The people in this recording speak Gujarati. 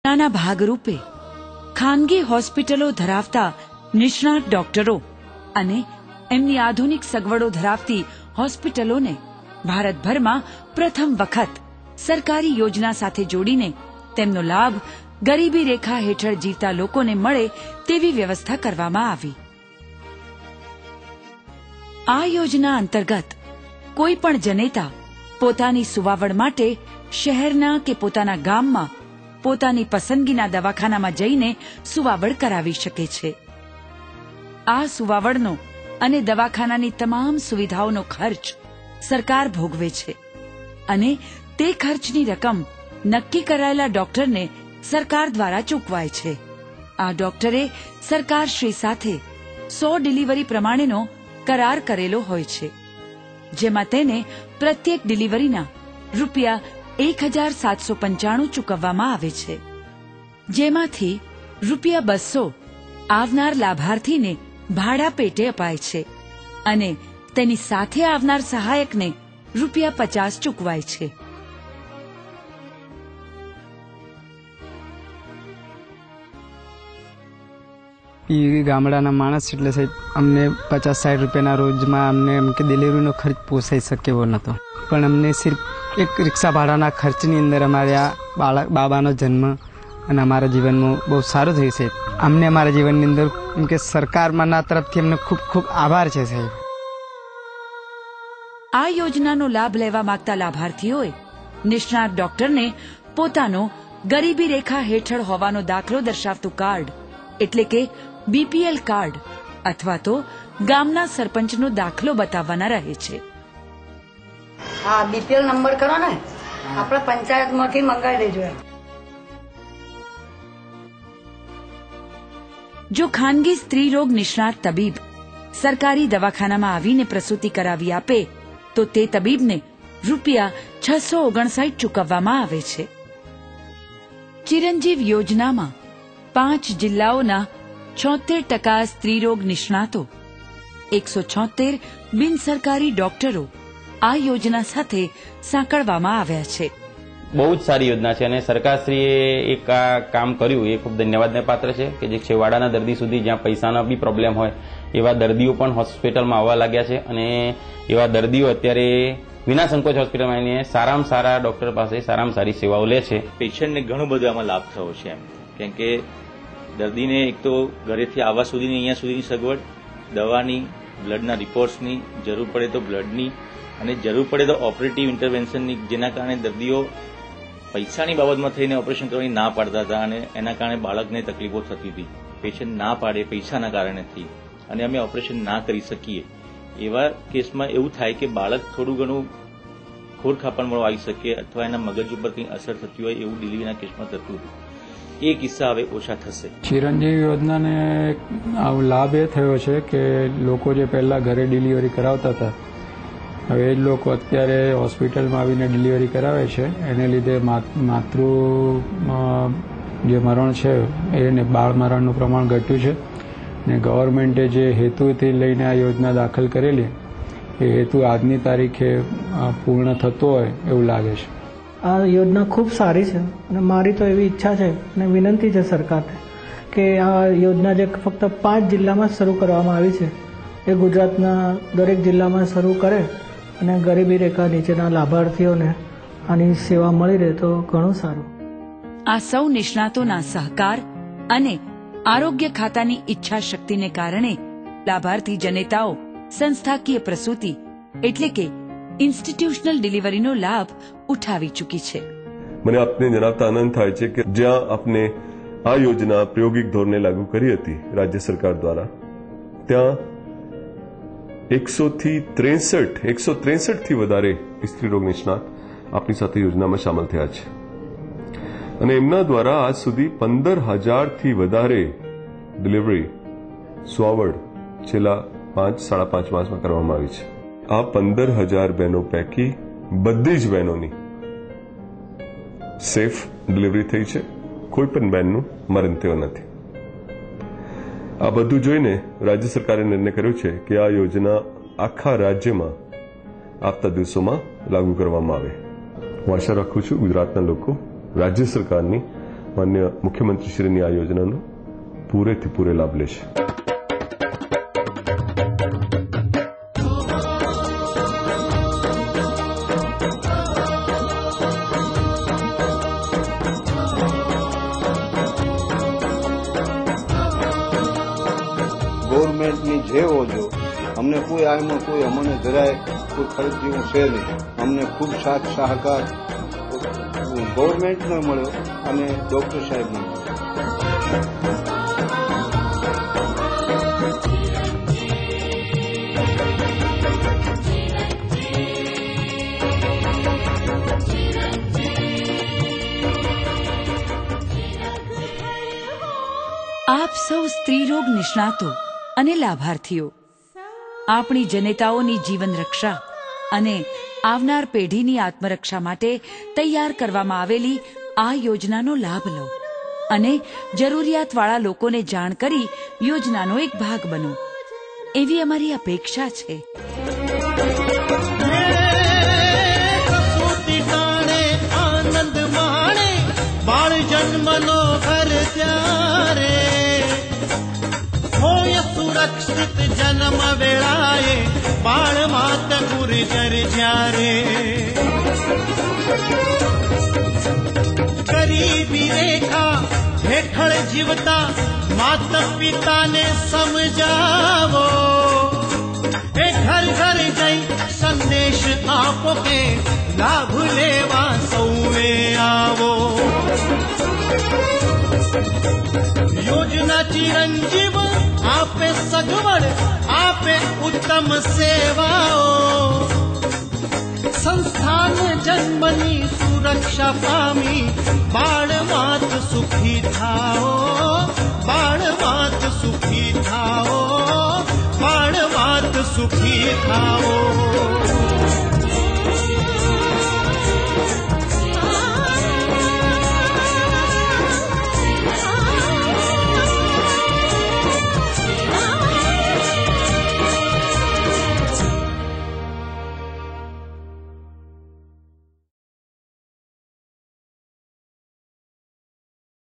ના ભાગરૂપે ખાનગી હોસ્પિટલો ધરાવતા નિષ્ણાત ડોક્ટરો અને એમની આધુનિક સગવડો ધરાવતી હોસ્પિટલોને ભારતભરમાં પ્રથમ વખત સરકારી યોજના સાથે જોડીને તેમનો લાભ ગરીબી રેખા હેઠળ જીવતા લોકોને મળે તેવી વ્યવસ્થા કરવામાં આવી. આ યોજના અંતર્ગત કોઈ પણ જનેતા પોતાની સુવાવડ માટે શહેરના કે પોતાના ગામમાં પોતાની પસંદગીના દવાખાનામાં જઈને સુવાવડ કરાવી શકે છે. આ સુવાવડનો અને દવાખાનાની તમામ સુવિધાઓનો ખર્ચ સરકાર ભોગવે છે અને તે ખર્ચની રકમ નક્કી કરાયેલા ડોક્ટરને સરકાર દ્વારા ચૂકવાય છે. આ ડોક્ટરે સરકારશ્રી સાથે 100 ડિલિવરી પ્રમાણેનો કરાર કરેલો હોય છે, જેમાં તેને પ્રત્યેક ડિલિવરીના રૂપિયા 1,795 ચૂકવવામાં આવે છે, જેમાંથી રૂપિયા 200 આવનાર લાભાર્થીને ભાડા પેટે અપાય છે અને તેની સાથે આવનાર સહાયકને રૂપિયા 50 ચૂકવાય છે. એ ગામડાના માણસ એટલે સાહેબ અમને 50-60 રૂપિયાના રોજમાં અમને એમ કે ડિલિવરીનો ખર્ચ પોસાઈ શકે એવો નહોતો, પણ અમને સિર્ફ એક રિક્ષા ભાડાના ખર્ચની અંદર અમારે આ બાબાનો જન્મ અને અમારા જીવનમાં બહુ સારું થયું છે. અમને અમારા જીવનની અંદર એમ કે સરકારના તરફથી અમને ખૂબ ખૂબ આભાર છે સાહેબ. આ યોજનાનો લાભ લેવા માંગતા લાભાર્થીઓએ નિષ્ણાત ડોક્ટરને પોતાનો ગરીબી રેખા હેઠળ હોવાનો દાખલો દર્શાવતું કાર્ડ એટલે કે બીપીએલ કાર્ડ અથવા તો ગામના સરપંચનો દાખલો બતાવવાના રહે છે. હા, બીપીએલ નંબર કરો ને, આપણે પંચાયતમાંથી મંગાવી દેજો. જો ખાનગી સ્ત્રી રોગ નિષ્ણાત તબીબ સરકારી દવાખાનામાં આવીને પ્રસૂતિ કરાવી આપે તો તે તબીબને રૂપિયા 659 ચૂકવવામાં આવે છે. ચિરંજીવ યોજનામાં 5 જિલ્લાઓના 76% સ્ત્રીરોગ નિષ્ણાતો, 176 બિનસરકારી ડોક્ટરો આ યોજના સાથે સાંકળવામાં આવ્યા છે. બહુ જ સારી યોજના છે અને સરકારશ્રીએ એક આ કામ કર્યું એ ખૂબ ધન્યવાદને પાત્ર છે કે જે છેવાડાના દર્દી સુધી જ્યાં પૈસાના બી પ્રોબ્લેમ હોય એવા દર્દીઓ પણ હોસ્પિટલમાં આવવા લાગ્યા છે અને એવા દર્દીઓ અત્યારે વિના સંકોચ હોસ્પિટલમાં આવીને સારામાં સારા ડોક્ટર પાસે સારામાં સારી સેવાઓ લે છે. પેશન્ટને ઘણો બધો આમાં લાભ થયો છે એમ, કેમ કે દર્દીને એક તો ઘરેથી આવવા સુધીની અહીંયા સુધીની સગવડ, દવાની, બ્લડના રિપોર્ટ્સની, જરૂર પડે તો બ્લડની અને જરૂર પડે તો ઓપરેટિવ ઇન્ટરવેન્શનની, જેના કારણે દર્દીઓ પૈસાની બાબતમાં થઈને ઓપરેશન કરવાની ના પાડતા હતા અને એના કારણે બાળકને તકલીફો થતી હતી. પેશન્ટ ના પાડે પૈસાના કારણેથી અને અમે ઓપરેશન ના કરી શકીએ એવા કેસમાં એવું થાય કે બાળક થોડું ઘણું ખોડખાપણવાળું આવી શકે અથવા એના મગજ ઉપર કંઈ અસર થતી હોય એવું ડિલિવરીના કેસમાં થતું હતું. એ કિસ્સા હવે ઓછા થશે. ચિરંજીવ યોજનાને લાભ એ થયો છે કે લોકો જે પહેલા ઘરે ડિલિવરી કરાવતા હતા હવે એ લોકો અત્યારે હોસ્પિટલમાં આવીને ડિલિવરી કરાવે છે. એને લીધે માતૃ જે મરણ છે એને બાળ મરણનું પ્રમાણ ઘટ્યું છે ને ગવર્મેન્ટે જે હેતુથી લઈને આ યોજના દાખલ કરેલી એ હેતુ આજની તારીખે પૂર્ણ થતો હોય એવું લાગે છે. આ યોજના ખૂબ સારી છે અને મારી તો એવી ઈચ્છા છે અને વિનંતી છે સરકારને કે આ યોજના જે ફક્ત 5 જિલ્લામાં શરૂ કરવામાં આવી છે એ ગુજરાતના દરેક જિલ્લામાં શરૂ કરે અને ગરીબી રેખા નીચેના લાભાર્થીઓને આની સેવા મળી રહે તો ઘણું સારું. આ સૌ નિષ્ણાતોના સહકાર અને આરોગ્ય ખાતાની ઈચ્છા શક્તિને કારણે લાભાર્થી જનેતાઓ સંસ્થાકીય પ્રસૂતિ એટલે કે ઇન્સ્ટિટ્યુશનલ ડિલિવરીનો લાભ ઉઠાવી ચૂકી છે. મને આપને જણાવતા આનંદ થાય છે કે જ્યાં આપને આ યોજના પ્રાયોગિક ધોરણે લાગુ કરી હતી રાજ્ય સરકાર દ્વારા, ત્યાં 163 થી વધારે સ્ત્રીરોગ નિષ્ણાત આપણી સાથે યોજનામાં સામેલ થયા છે અને એમના દ્વારા આજ સુધી 15,000 થી વધારે ડિલિવરી સ્વાવડ છેલ્લા 5-5.5 માસમાં કરવામાં આવી છે. આ 15,000 બહેનો પૈકી બધી જ બહેનોની સેફ ડિલિવરી થઈ છે. કોઈ પણ બહેનનું મરણ થયું નથી. આ બધું જોઈને રાજ્ય સરકારે નિર્ણય કર્યો છે કે આ યોજના આખા રાજ્યમાં આવતા દિવસોમાં લાગુ કરવામાં આવે. હું આશા રાખું છું ગુજરાતના લોકો રાજ્ય સરકારની માન્ય મુખ્યમંત્રીશ્રીની આ યોજનાનો પૂરેથી પૂરે લાભ લેશે. ગવર્મેન્ટની જેવો જો અમને કોઈ આમાં કોઈ અમને જરાય કોઈ ખર્ચ જેવું છે નહીં. અમને ખૂબ સાથ સહકાર ગવર્મેન્ટનો મળ્યો અને ડોક્ટર સાહેબનો મળ્યો. આપ સૌ સ્ત્રીરોગ નિષ્ણાતો અને લાભાર્થીઓ, આપણી જનેતાઓની જીવન રક્ષા અને આવનાર પેઢીની આત્મરક્ષા માટે તૈયાર કરવામાં આવેલી આ યોજનાનો લાભ લો અને જરૂરિયાતવાળા લોકોને જાણ કરી યોજનાનો એક ભાગ બનો, એવી અમારી અપેક્ષા છે. આનંદ માણે બાળ જન્મનો ઘર ત્યારે હોય સુરક્ષિત જન્મ વેળાએ બાળ માત ગુર્જર જ્યારે ગરીબી રેખા હેઠળ જીવતા માતા પિતાને સમજાવો, એ ઘર ઘર જઈ સંદેશ આપો કે લાભ લેવા સૌએ આવો. યોજના ચિરંજીવ આપે સગવડ, આપે ઉત્તમ સેવાઓ, સંસ્થાન જન્મની સુરક્ષા પામી બાળ માત સુખી થાઓ, બાળ માત સુખી થાઓ, બાળ માત સુખી થાઓ.